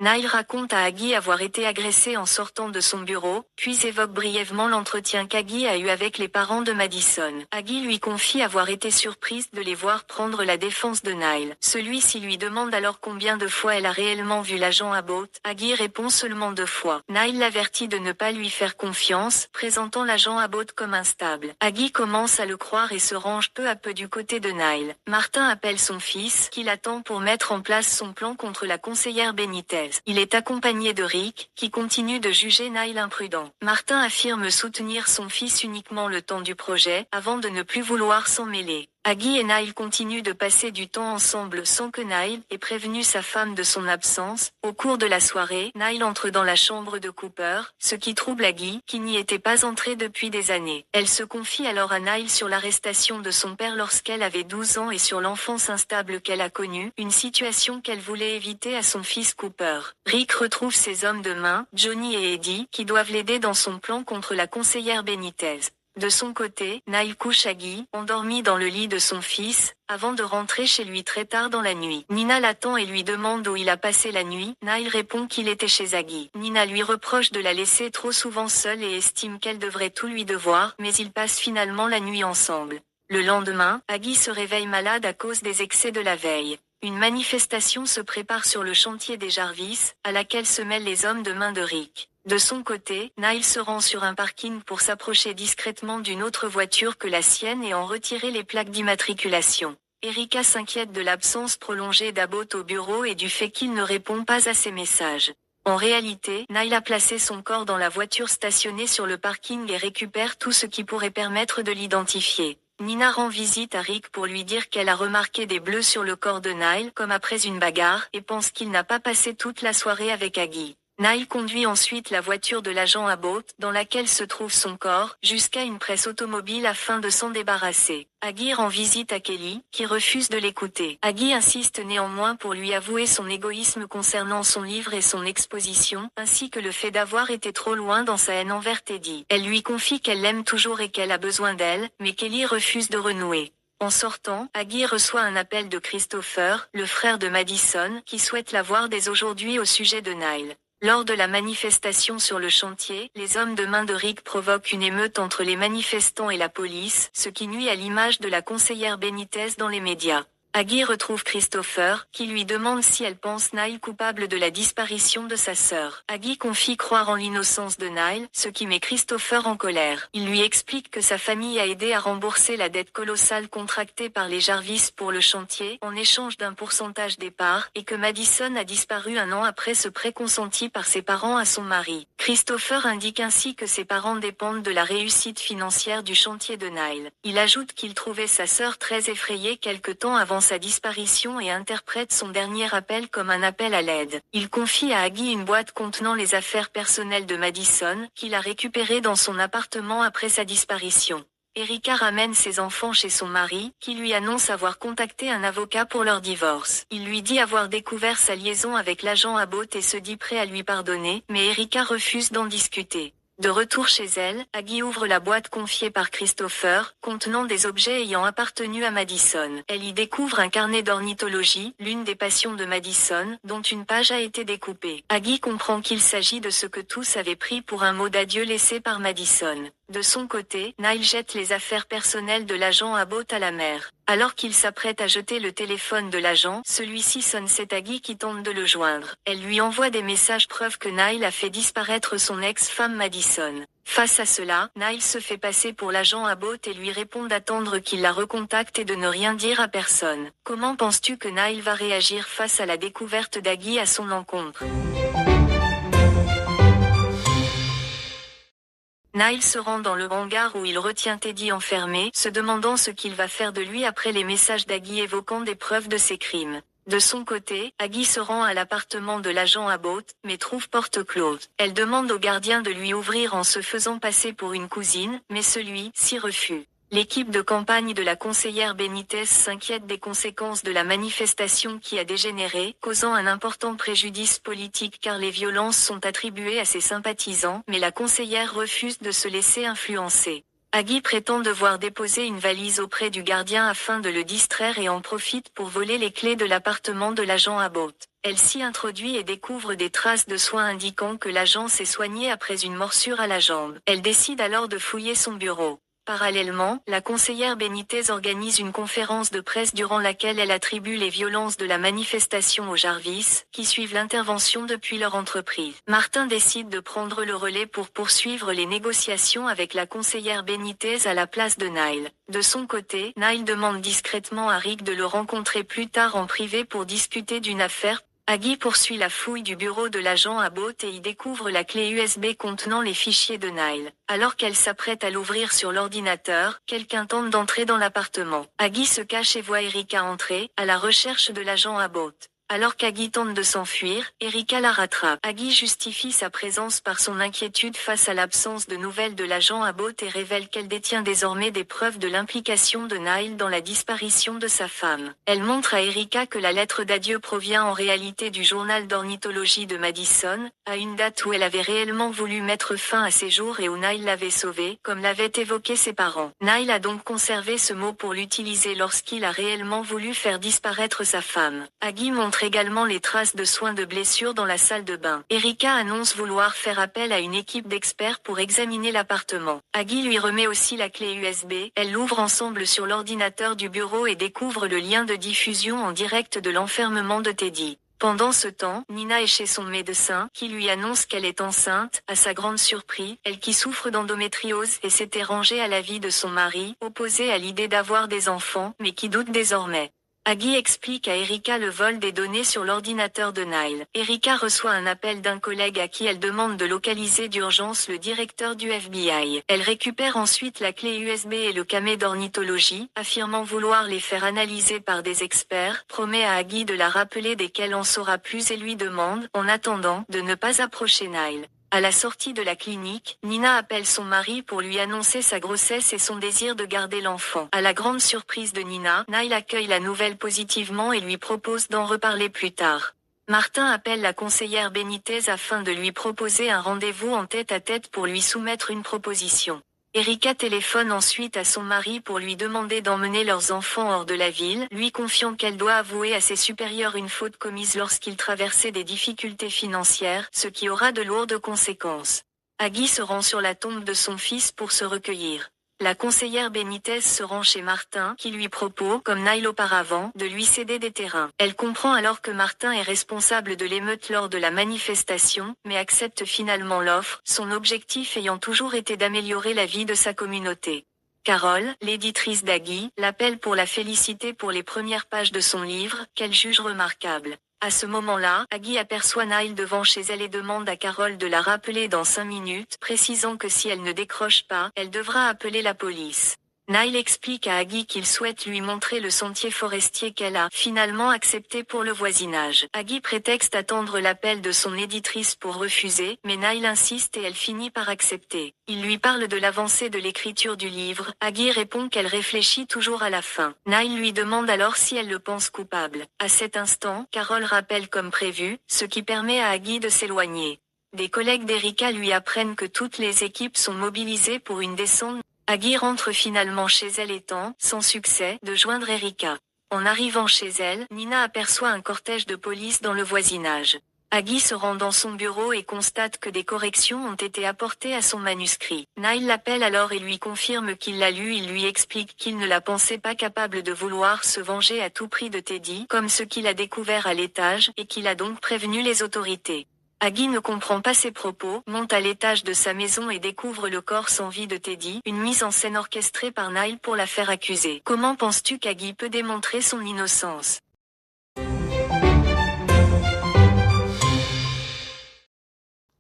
Nile raconte à Aggie avoir été agressé en sortant de son bureau, puis évoque brièvement l'entretien qu'Aggie a eu avec les parents de Madison. Aggie lui confie avoir été surprise de les voir prendre la défense de Nile. Celui-ci lui demande alors combien de fois elle a réellement vu l'agent Abbott. Aggie répond seulement 2 fois. Nile l'avertit de ne pas lui faire confiance, présentant l'agent Abbott comme instable. Aggie commence à le croire et se range peu à peu du côté de Nile. Martin appelle son fils, qui l'attend pour mettre en place son plan contre la conseillère Benitez. Il est accompagné de Rick, qui continue de juger Nile imprudent. Martin affirme soutenir son fils uniquement le temps du projet, avant de ne plus vouloir s'en mêler. Aggie et Nile continuent de passer du temps ensemble sans que Nile ait prévenu sa femme de son absence. Au cours de la soirée, Nile entre dans la chambre de Cooper, ce qui trouble Aggie, qui n'y était pas entrée depuis des années. Elle se confie alors à Nile sur l'arrestation de son père lorsqu'elle avait 12 ans et sur l'enfance instable qu'elle a connue, une situation qu'elle voulait éviter à son fils Cooper. Rick retrouve ses hommes de main, Johnny et Eddie, qui doivent l'aider dans son plan contre la conseillère Benitez. De son côté, Nile couche Aggie, endormie dans le lit de son fils, avant de rentrer chez lui très tard dans la nuit. Nina l'attend et lui demande où il a passé la nuit. Nile répond qu'il était chez Aggie. Nina lui reproche de la laisser trop souvent seule et estime qu'elle devrait tout lui devoir, mais ils passent finalement la nuit ensemble. Le lendemain, Aggie se réveille malade à cause des excès de la veille. Une manifestation se prépare sur le chantier des Jarvis, à laquelle se mêlent les hommes de main de Rick. De son côté, Nile se rend sur un parking pour s'approcher discrètement d'une autre voiture que la sienne et en retirer les plaques d'immatriculation. Erika s'inquiète de l'absence prolongée d'Abbott au bureau et du fait qu'il ne répond pas à ses messages. En réalité, Nile a placé son corps dans la voiture stationnée sur le parking et récupère tout ce qui pourrait permettre de l'identifier. Nina rend visite à Rick pour lui dire qu'elle a remarqué des bleus sur le corps de Nile comme après une bagarre et pense qu'il n'a pas passé toute la soirée avec Aggie. Nile conduit ensuite la voiture de l'agent Abbott, dans laquelle se trouve son corps, jusqu'à une presse automobile afin de s'en débarrasser. Aggie rend visite à Kelly, qui refuse de l'écouter. Aggie insiste néanmoins pour lui avouer son égoïsme concernant son livre et son exposition, ainsi que le fait d'avoir été trop loin dans sa haine envers Teddy. Elle lui confie qu'elle l'aime toujours et qu'elle a besoin d'elle, mais Kelly refuse de renouer. En sortant, Aggie reçoit un appel de Christopher, le frère de Madison, qui souhaite la voir dès aujourd'hui au sujet de Nile. Lors de la manifestation sur le chantier, les hommes de main de Rick provoquent une émeute entre les manifestants et la police, ce qui nuit à l'image de la conseillère Benitez dans les médias. Aggie retrouve Christopher, qui lui demande si elle pense Nile coupable de la disparition de sa sœur. Aggie confie croire en l'innocence de Nile, ce qui met Christopher en colère. Il lui explique que sa famille a aidé à rembourser la dette colossale contractée par les Jarvis pour le chantier, en échange d'un pourcentage des parts, et que Madison a disparu 1 an après ce prêt consenti par ses parents à son mari. Christopher indique ainsi que ses parents dépendent de la réussite financière du chantier de Nile. Il ajoute qu'il trouvait sa sœur très effrayée quelque temps avant sa disparition et interprète son dernier appel comme un appel à l'aide. Il confie à Aggie une boîte contenant les affaires personnelles de Madison, qu'il a récupérées dans son appartement après sa disparition. Erika ramène ses enfants chez son mari, qui lui annonce avoir contacté un avocat pour leur divorce. Il lui dit avoir découvert sa liaison avec l'agent Abbott et se dit prêt à lui pardonner, mais Erika refuse d'en discuter. De retour chez elle, Aggie ouvre la boîte confiée par Christopher, contenant des objets ayant appartenu à Madison. Elle y découvre un carnet d'ornithologie, l'une des passions de Madison, dont une page a été découpée. Aggie comprend qu'il s'agit de ce que tous avaient pris pour un mot d'adieu laissé par Madison. De son côté, Nile jette les affaires personnelles de l'agent Abbott à la mer. Alors qu'il s'apprête à jeter le téléphone de l'agent, celui-ci sonne. C'est Aggie qui tente de le joindre. Elle lui envoie des messages preuve que Nile a fait disparaître son ex-femme Madison. Face à cela, Nile se fait passer pour l'agent Abbott et lui répond d'attendre qu'il la recontacte et de ne rien dire à personne. Comment penses-tu que Nile va réagir face à la découverte d'Aggie à son encontre? Nile se rend dans le hangar où il retient Teddy enfermé, se demandant ce qu'il va faire de lui après les messages d'Aggie évoquant des preuves de ses crimes. De son côté, Aggie se rend à l'appartement de l'agent Abbott, mais trouve porte close. Elle demande au gardien de lui ouvrir en se faisant passer pour une cousine, mais celui-ci refuse. L'équipe de campagne de la conseillère Benitez s'inquiète des conséquences de la manifestation qui a dégénéré, causant un important préjudice politique car les violences sont attribuées à ses sympathisants, mais la conseillère refuse de se laisser influencer. Aggie prétend devoir déposer une valise auprès du gardien afin de le distraire et en profite pour voler les clés de l'appartement de l'agent Abbott. Elle s'y introduit et découvre des traces de soins indiquant que l'agent s'est soigné après une morsure à la jambe. Elle décide alors de fouiller son bureau. Parallèlement, la conseillère Benitez organise une conférence de presse durant laquelle elle attribue les violences de la manifestation aux Jarvis, qui suivent l'intervention depuis leur entreprise. Martin décide de prendre le relais pour poursuivre les négociations avec la conseillère Benitez à la place de Nile. De son côté, Nile demande discrètement à Rick de le rencontrer plus tard en privé pour discuter d'une affaire. Aggie poursuit la fouille du bureau de l'agent Abbott et y découvre la clé USB contenant les fichiers de Nile. Alors qu'elle s'apprête à l'ouvrir sur l'ordinateur, quelqu'un tente d'entrer dans l'appartement. Aggie se cache et voit Erika entrer, à la recherche de l'agent Abbott. Alors qu'Aggie tente de s'enfuir, Erika la rattrape. Aggie justifie sa présence par son inquiétude face à l'absence de nouvelles de l'agent Abbott et révèle qu'elle détient désormais des preuves de l'implication de Nile dans la disparition de sa femme. Elle montre à Erika que la lettre d'adieu provient en réalité du journal d'ornithologie de Madison, à une date où elle avait réellement voulu mettre fin à ses jours et où Nile l'avait sauvée, comme l'avaient évoqué ses parents. Nile a donc conservé ce mot pour l'utiliser lorsqu'il a réellement voulu faire disparaître sa femme. Aggie montre également les traces de soins de blessures dans la salle de bain. Erika annonce vouloir faire appel à une équipe d'experts pour examiner l'appartement. Aggie lui remet aussi la clé USB, elles l'ouvrent ensemble sur l'ordinateur du bureau et découvrent le lien de diffusion en direct de l'enfermement de Teddy. Pendant ce temps, Nina est chez son médecin, qui lui annonce qu'elle est enceinte. À sa grande surprise, elle qui souffre d'endométriose et s'était rangée à l'avis de son mari, opposée à l'idée d'avoir des enfants, mais qui doute désormais. Aggie explique à Erika le vol des données sur l'ordinateur de Nile. Erika reçoit un appel d'un collègue à qui elle demande de localiser d'urgence le directeur du FBI. Elle récupère ensuite la clé USB et le camé d'ornithologie, affirmant vouloir les faire analyser par des experts, promet à Aggie de la rappeler dès qu'elle en saura plus et lui demande, en attendant, de ne pas approcher Nile. À la sortie de la clinique, Nina appelle son mari pour lui annoncer sa grossesse et son désir de garder l'enfant. À la grande surprise de Nina, Nile accueille la nouvelle positivement et lui propose d'en reparler plus tard. Martin appelle la conseillère Benitez afin de lui proposer un rendez-vous en tête-à-tête pour lui soumettre une proposition. Erika téléphone ensuite à son mari pour lui demander d'emmener leurs enfants hors de la ville, lui confiant qu'elle doit avouer à ses supérieurs une faute commise lorsqu'ils traversaient des difficultés financières, ce qui aura de lourdes conséquences. Aggie se rend sur la tombe de son fils pour se recueillir. La conseillère Benitez se rend chez Martin, qui lui propose, comme Nile auparavant, de lui céder des terrains. Elle comprend alors que Martin est responsable de l'émeute lors de la manifestation, mais accepte finalement l'offre, son objectif ayant toujours été d'améliorer la vie de sa communauté. Carole, l'éditrice d'Aggie, l'appelle pour la féliciter pour les premières pages de son livre, qu'elle juge remarquable. À ce moment-là, Aggie aperçoit Nile devant chez elle et demande à Carole de la rappeler dans 5 minutes, précisant que si elle ne décroche pas, elle devra appeler la police. Nile explique à Aggie qu'il souhaite lui montrer le sentier forestier qu'elle a finalement accepté pour le voisinage. Aggie prétexte attendre l'appel de son éditrice pour refuser, mais Nile insiste et elle finit par accepter. Il lui parle de l'avancée de l'écriture du livre. Aggie répond qu'elle réfléchit toujours à la fin. Nile lui demande alors si elle le pense coupable. À cet instant, Carole rappelle comme prévu, ce qui permet à Aggie de s'éloigner. Des collègues d'Erika lui apprennent que toutes les équipes sont mobilisées pour une descente. Aggie rentre finalement chez elle et tente, sans succès, de joindre Erika. En arrivant chez elle, Nina aperçoit un cortège de police dans le voisinage. Aggie se rend dans son bureau et constate que des corrections ont été apportées à son manuscrit. Nile l'appelle alors et lui confirme qu'il l'a lu. Il lui explique qu'il ne la pensait pas capable de vouloir se venger à tout prix de Teddy, comme ce qu'il a découvert à l'étage, et qu'il a donc prévenu les autorités. Aggie ne comprend pas ses propos, monte à l'étage de sa maison et découvre le corps sans vie de Teddy, une mise en scène orchestrée par Nile pour la faire accuser. Comment penses-tu qu'Aggie peut démontrer son innocence?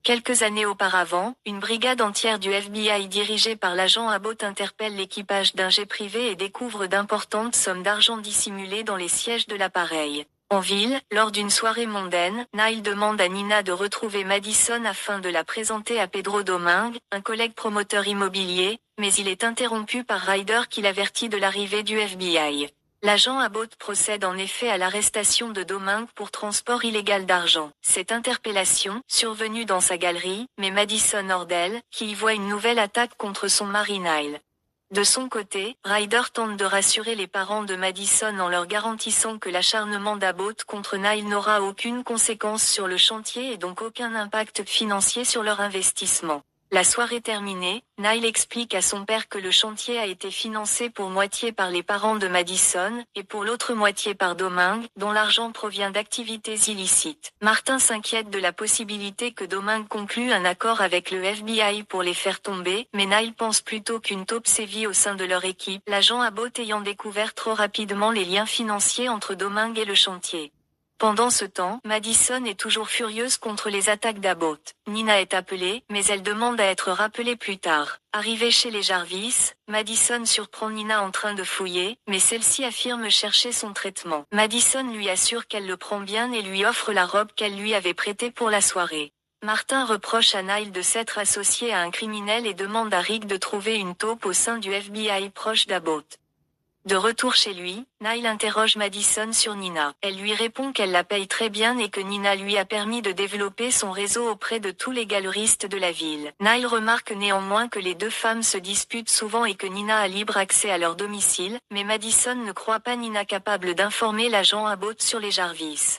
Quelques années auparavant, une brigade entière du FBI dirigée par l'agent Abbott interpelle l'équipage d'un jet privé et découvre d'importantes sommes d'argent dissimulées dans les sièges de l'appareil. En ville, lors d'une soirée mondaine, Nile demande à Nina de retrouver Madison afin de la présenter à Pedro Domingue, un collègue promoteur immobilier, mais il est interrompu par Ryder qui l'avertit de l'arrivée du FBI. L'agent Abbott procède en effet à l'arrestation de Domingue pour transport illégal d'argent. Cette interpellation, survenue dans sa galerie, met Madison hors d'elle, qui y voit une nouvelle attaque contre son mari Nile. De son côté, Ryder tente de rassurer les parents de Madison en leur garantissant que l'acharnement d'Abbott contre Nile n'aura aucune conséquence sur le chantier et donc aucun impact financier sur leur investissement. La soirée terminée, Nile explique à son père que le chantier a été financé pour moitié par les parents de Madison, et pour l'autre moitié par Domingue, dont l'argent provient d'activités illicites. Martin s'inquiète de la possibilité que Domingue conclue un accord avec le FBI pour les faire tomber, mais Nile pense plutôt qu'une taupe sévit au sein de leur équipe, l'agent Abbott ayant découvert trop rapidement les liens financiers entre Domingue et le chantier. Pendant ce temps, Madison est toujours furieuse contre les attaques d'Abbott. Nina est appelée, mais elle demande à être rappelée plus tard. Arrivée chez les Jarvis, Madison surprend Nina en train de fouiller, mais celle-ci affirme chercher son traitement. Madison lui assure qu'elle le prend bien et lui offre la robe qu'elle lui avait prêtée pour la soirée. Martin reproche à Nile de s'être associé à un criminel et demande à Rick de trouver une taupe au sein du FBI proche d'Abbott. De retour chez lui, Nile interroge Madison sur Nina. Elle lui répond qu'elle la paye très bien et que Nina lui a permis de développer son réseau auprès de tous les galeristes de la ville. Nile remarque néanmoins que les deux femmes se disputent souvent et que Nina a libre accès à leur domicile, mais Madison ne croit pas Nina capable d'informer l'agent Abbott sur les Jarvis.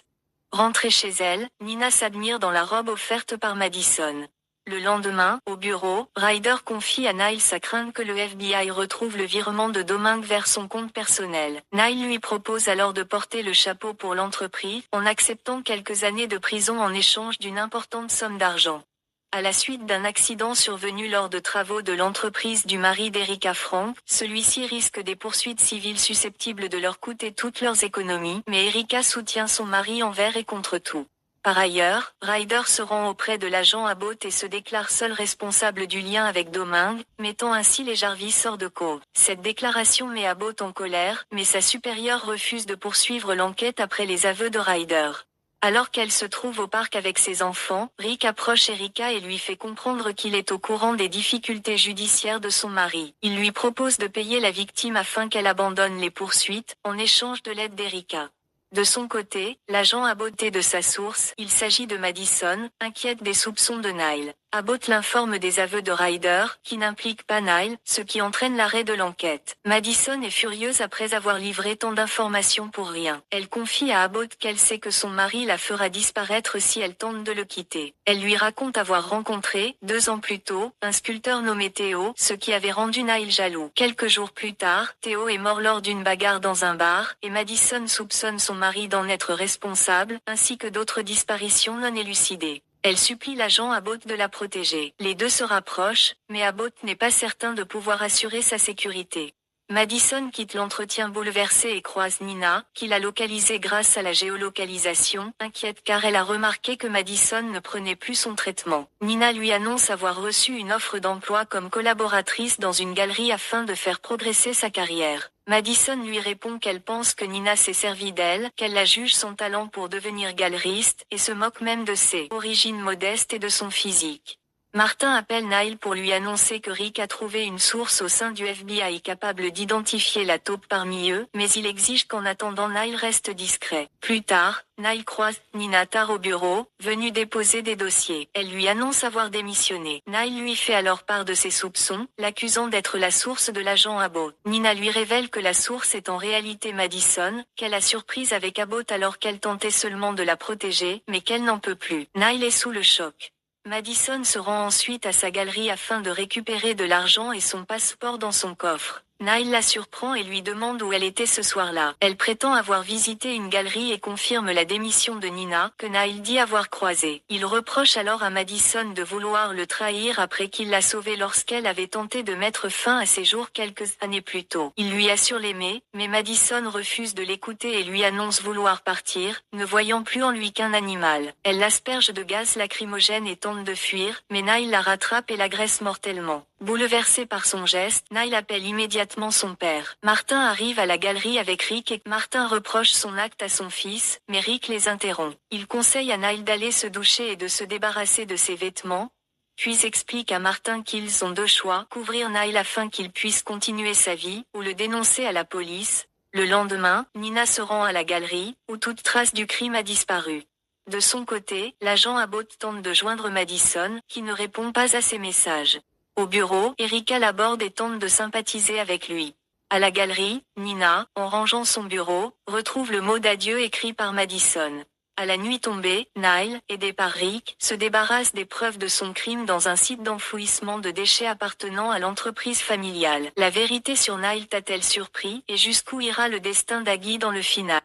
Rentrée chez elle, Nina s'admire dans la robe offerte par Madison. Le lendemain, au bureau, Ryder confie à Nile sa crainte que le FBI retrouve le virement de Domingue vers son compte personnel. Nile lui propose alors de porter le chapeau pour l'entreprise, en acceptant quelques années de prison en échange d'une importante somme d'argent. À la suite d'un accident survenu lors de travaux de l'entreprise du mari d'Erika Frank, celui-ci risque des poursuites civiles susceptibles de leur coûter toutes leurs économies, mais Erika soutient son mari envers et contre tout. Par ailleurs, Ryder se rend auprès de l'agent Abbott et se déclare seul responsable du lien avec Domingue, mettant ainsi les Jarvis hors de cause. Cette déclaration met Abbott en colère, mais sa supérieure refuse de poursuivre l'enquête après les aveux de Ryder. Alors qu'elle se trouve au parc avec ses enfants, Rick approche Erika et lui fait comprendre qu'il est au courant des difficultés judiciaires de son mari. Il lui propose de payer la victime afin qu'elle abandonne les poursuites, en échange de l'aide d'Erika. De son côté, l'agent Abbott est de sa source, il s'agit de Madison, inquiète des soupçons de Nile. Abbott l'informe des aveux de Ryder, qui n'impliquent pas Nile, ce qui entraîne l'arrêt de l'enquête. Madison est furieuse après avoir livré tant d'informations pour rien. Elle confie à Abbott qu'elle sait que son mari la fera disparaître si elle tente de le quitter. Elle lui raconte avoir rencontré, 2 ans plus tôt, un sculpteur nommé Theo, ce qui avait rendu Nile jaloux. Quelques jours plus tard, Theo est mort lors d'une bagarre dans un bar, et Madison soupçonne son mari d'en être responsable, ainsi que d'autres disparitions non élucidées. Elle supplie l'agent Abbott de la protéger. Les deux se rapprochent, mais Abbott n'est pas certain de pouvoir assurer sa sécurité. Madison quitte l'entretien bouleversée et croise Nina, qu'il a localisée grâce à la géolocalisation, inquiète car elle a remarqué que Madison ne prenait plus son traitement. Nina lui annonce avoir reçu une offre d'emploi comme collaboratrice dans une galerie afin de faire progresser sa carrière. Madison lui répond qu'elle pense que Nina s'est servie d'elle, qu'elle la juge son talent pour devenir galeriste, et se moque même de ses origines modestes et de son physique. Martin appelle Nile pour lui annoncer que Rick a trouvé une source au sein du FBI capable d'identifier la taupe parmi eux, mais il exige qu'en attendant Nile reste discret. Plus tard, Nile croise Nina tard au bureau, venue déposer des dossiers. Elle lui annonce avoir démissionné. Nile lui fait alors part de ses soupçons, l'accusant d'être la source de l'agent Abbott. Nina lui révèle que la source est en réalité Madison, qu'elle a surprise avec Abbott alors qu'elle tentait seulement de la protéger, mais qu'elle n'en peut plus. Nile est sous le choc. Madison se rend ensuite à sa galerie afin de récupérer de l'argent et son passeport dans son coffre. Nile la surprend et lui demande où elle était ce soir-là. Elle prétend avoir visité une galerie et confirme la démission de Nina, que Nile dit avoir croisée. Il reproche alors à Madison de vouloir le trahir après qu'il l'a sauvée lorsqu'elle avait tenté de mettre fin à ses jours quelques années plus tôt. Il lui assure l'aimer, mais Madison refuse de l'écouter et lui annonce vouloir partir, ne voyant plus en lui qu'un animal. Elle l'asperge de gaz lacrymogène et tente de fuir, mais Nile la rattrape et l'agresse mortellement. Bouleversé par son geste, Nile appelle immédiatement son père. Martin arrive à la galerie avec Rick et Martin reproche son acte à son fils, mais Rick les interrompt. Il conseille à Nile d'aller se doucher et de se débarrasser de ses vêtements, puis explique à Martin qu'ils ont 2 choix, couvrir Nile afin qu'il puisse continuer sa vie, ou le dénoncer à la police. Le lendemain, Nina se rend à la galerie, où toute trace du crime a disparu. De son côté, l'agent Abbott tente de joindre Madison, qui ne répond pas à ses messages. Au bureau, Erika l'aborde et tente de sympathiser avec lui. À la galerie, Nina, en rangeant son bureau, retrouve le mot d'adieu écrit par Madison. À la nuit tombée, Nile, aidé par Rick, se débarrasse des preuves de son crime dans un site d'enfouissement de déchets appartenant à l'entreprise familiale. La vérité sur Nile t'a-t-elle surpris, et jusqu'où ira le destin d'Aggie dans le final?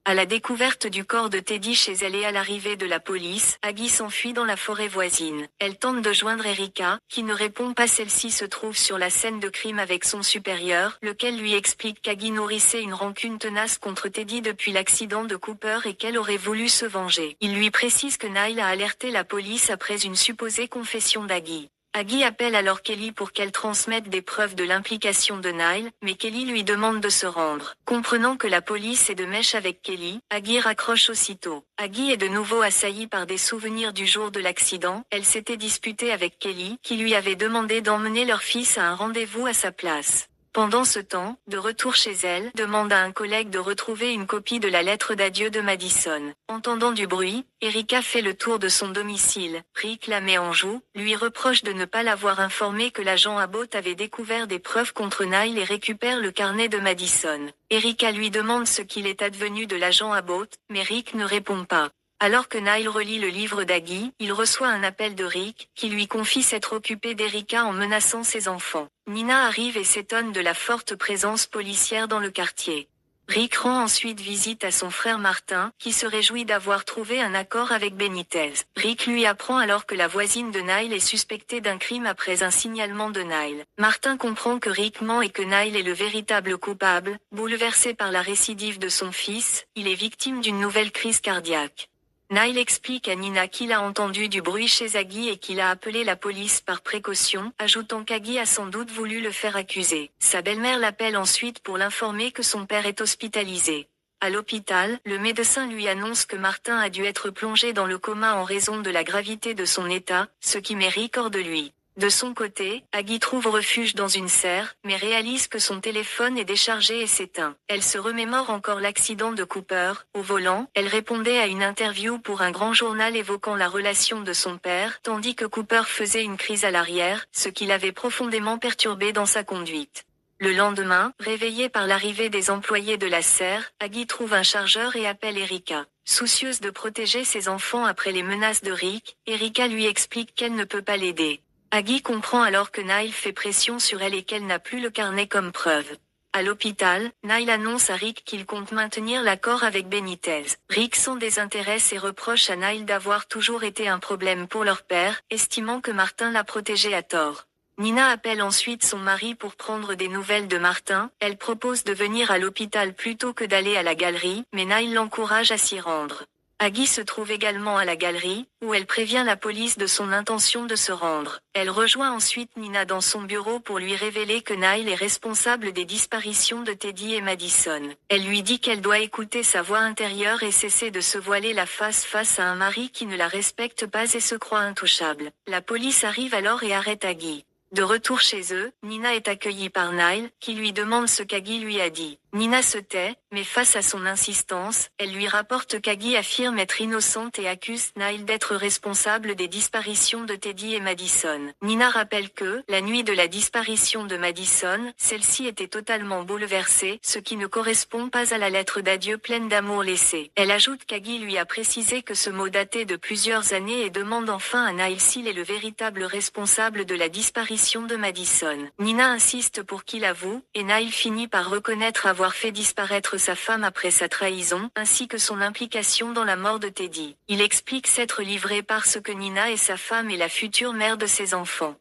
À la découverte du corps de Teddy chez elle et à l'arrivée de la police, Aggie s'enfuit dans la forêt voisine. Elle tente de joindre Erika, qui ne répond pas. Celle-ci se trouve sur la scène de crime avec son supérieur, lequel lui explique qu'Aggie nourrissait une rancune tenace contre Teddy depuis l'accident de Cooper et qu'elle aurait voulu se venger. Il lui précise que Nile a alerté la police après une supposée confession d'Aggie. Aggie appelle alors Kelly pour qu'elle transmette des preuves de l'implication de Nile, mais Kelly lui demande de se rendre. Comprenant que la police est de mèche avec Kelly, Aggie raccroche aussitôt. Aggie est de nouveau assaillie par des souvenirs du jour de l'accident. Elle s'était disputée avec Kelly, qui lui avait demandé d'emmener leur fils à un rendez-vous à sa place. Pendant ce temps, de retour chez elle, demande à un collègue de retrouver une copie de la lettre d'adieu de Madison. Entendant du bruit, Erika fait le tour de son domicile. Rick la met en joue, lui reproche de ne pas l'avoir informé que l'agent Abbott avait découvert des preuves contre Nile et récupère le carnet de Madison. Erika lui demande ce qu'il est advenu de l'agent Abbott, mais Rick ne répond pas. Alors que Nile relit le livre d'Aggie, il reçoit un appel de Rick, qui lui confie s'être occupé d'Erika en menaçant ses enfants. Nina arrive et s'étonne de la forte présence policière dans le quartier. Rick rend ensuite visite à son frère Martin, qui se réjouit d'avoir trouvé un accord avec Benitez. Rick lui apprend alors que la voisine de Nile est suspectée d'un crime après un signalement de Nile. Martin comprend que Rick ment et que Nile est le véritable coupable. Bouleversé par la récidive de son fils, il est victime d'une nouvelle crise cardiaque. Nile explique à Nina qu'il a entendu du bruit chez Aggie et qu'il a appelé la police par précaution, ajoutant qu'Aggie a sans doute voulu le faire accuser. Sa belle-mère l'appelle ensuite pour l'informer que son père est hospitalisé. À l'hôpital, le médecin lui annonce que Martin a dû être plongé dans le coma en raison de la gravité de son état, ce qui met Rick hors de lui. De son côté, Aggie trouve refuge dans une serre, mais réalise que son téléphone est déchargé et s'éteint. Elle se remémore encore l'accident de Cooper. Au volant, elle répondait à une interview pour un grand journal évoquant la relation de son père, tandis que Cooper faisait une crise à l'arrière, ce qui l'avait profondément perturbé dans sa conduite. Le lendemain, réveillée par l'arrivée des employés de la serre, Aggie trouve un chargeur et appelle Erika. Soucieuse de protéger ses enfants après les menaces de Rick, Erika lui explique qu'elle ne peut pas l'aider. Aggie comprend alors que Nile fait pression sur elle et qu'elle n'a plus le carnet comme preuve. À l'hôpital, Nile annonce à Rick qu'il compte maintenir l'accord avec Benitez. Rick s'en désintéresse et reproche à Nile d'avoir toujours été un problème pour leur père, estimant que Martin l'a protégé à tort. Nina appelle ensuite son mari pour prendre des nouvelles de Martin. Elle propose de venir à l'hôpital plutôt que d'aller à la galerie, mais Nile l'encourage à s'y rendre. Aggie se trouve également à la galerie, où elle prévient la police de son intention de se rendre. Elle rejoint ensuite Nina dans son bureau pour lui révéler que Nile est responsable des disparitions de Teddy et Madison. Elle lui dit qu'elle doit écouter sa voix intérieure et cesser de se voiler la face à un mari qui ne la respecte pas et se croit intouchable. La police arrive alors et arrête Aggie. De retour chez eux, Nina est accueillie par Nile, qui lui demande ce qu'Aggie lui a dit. Nina se tait, mais face à son insistance, elle lui rapporte qu'Aggie affirme être innocente et accuse Nile d'être responsable des disparitions de Teddy et Madison. Nina rappelle que, la nuit de la disparition de Madison, celle-ci était totalement bouleversée, ce qui ne correspond pas à la lettre d'adieu pleine d'amour laissée. Elle ajoute qu'Aggie lui a précisé que ce mot datait de plusieurs années et demande enfin à Nile s'il est le véritable responsable de la disparition de Madison. Nina insiste pour qu'il avoue, et Nile finit par reconnaître avoir fait disparaître sa femme après sa trahison, ainsi que son implication dans la mort de Teddy. Il explique s'être livré parce que Nina est sa femme et la future mère de ses enfants.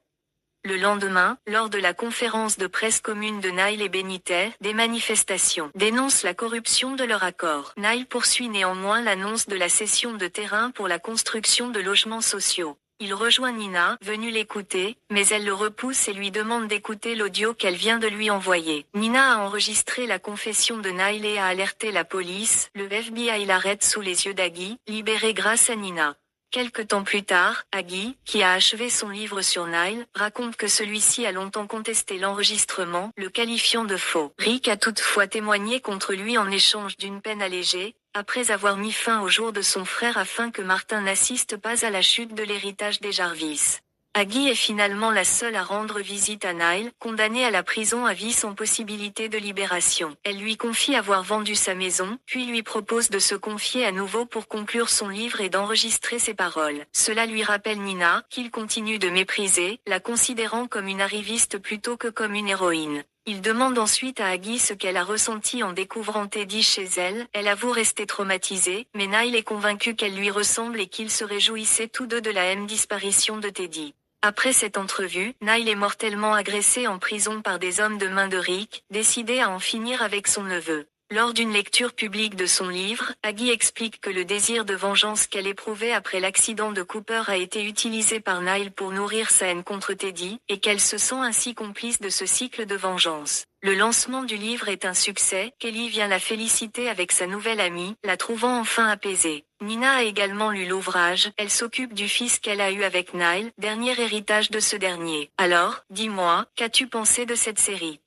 Le lendemain, lors de la conférence de presse commune de Nile et Benitez, des manifestations dénoncent la corruption de leur accord. Nile poursuit néanmoins l'annonce de la cession de terrain pour la construction de logements sociaux. Il rejoint Nina, venue l'écouter, mais elle le repousse et lui demande d'écouter l'audio qu'elle vient de lui envoyer. Nina a enregistré la confession de Nile et a alerté la police. Le FBI l'arrête sous les yeux d'Aggie, libéré grâce à Nina. Quelque temps plus tard, Aggie, qui a achevé son livre sur Nile, raconte que celui-ci a longtemps contesté l'enregistrement, le qualifiant de faux. Rick a toutefois témoigné contre lui en échange d'une peine allégée. après avoir mis fin au jour de son frère afin que Martin n'assiste pas à la chute de l'héritage des Jarvis. Aggie est finalement la seule à rendre visite à Niall, condamné à la prison à vie sans possibilité de libération. Elle lui confie avoir vendu sa maison, puis lui propose de se confier à nouveau pour conclure son livre et d'enregistrer ses paroles. Cela lui rappelle Nina, qu'il continue de mépriser, la considérant comme une arriviste plutôt que comme une héroïne. Il demande ensuite à Aggie ce qu'elle a ressenti en découvrant Teddy chez elle. Elle avoue rester traumatisée, mais Niall est convaincu qu'elle lui ressemble et qu'ils se réjouissaient tous deux de la disparition de Teddy. Après cette entrevue, Niall est mortellement agressé en prison par des hommes de main de Rick, décidés à en finir avec son neveu. Lors d'une lecture publique de son livre, Aggie explique que le désir de vengeance qu'elle éprouvait après l'accident de Cooper a été utilisé par Niall pour nourrir sa haine contre Teddy, et qu'elle se sent ainsi complice de ce cycle de vengeance. Le lancement du livre est un succès, Kelly vient la féliciter avec sa nouvelle amie, la trouvant enfin apaisée. Nina a également lu l'ouvrage, elle s'occupe du fils qu'elle a eu avec Niall, dernier héritage de ce dernier. Alors, dis-moi, qu'as-tu pensé de cette série ?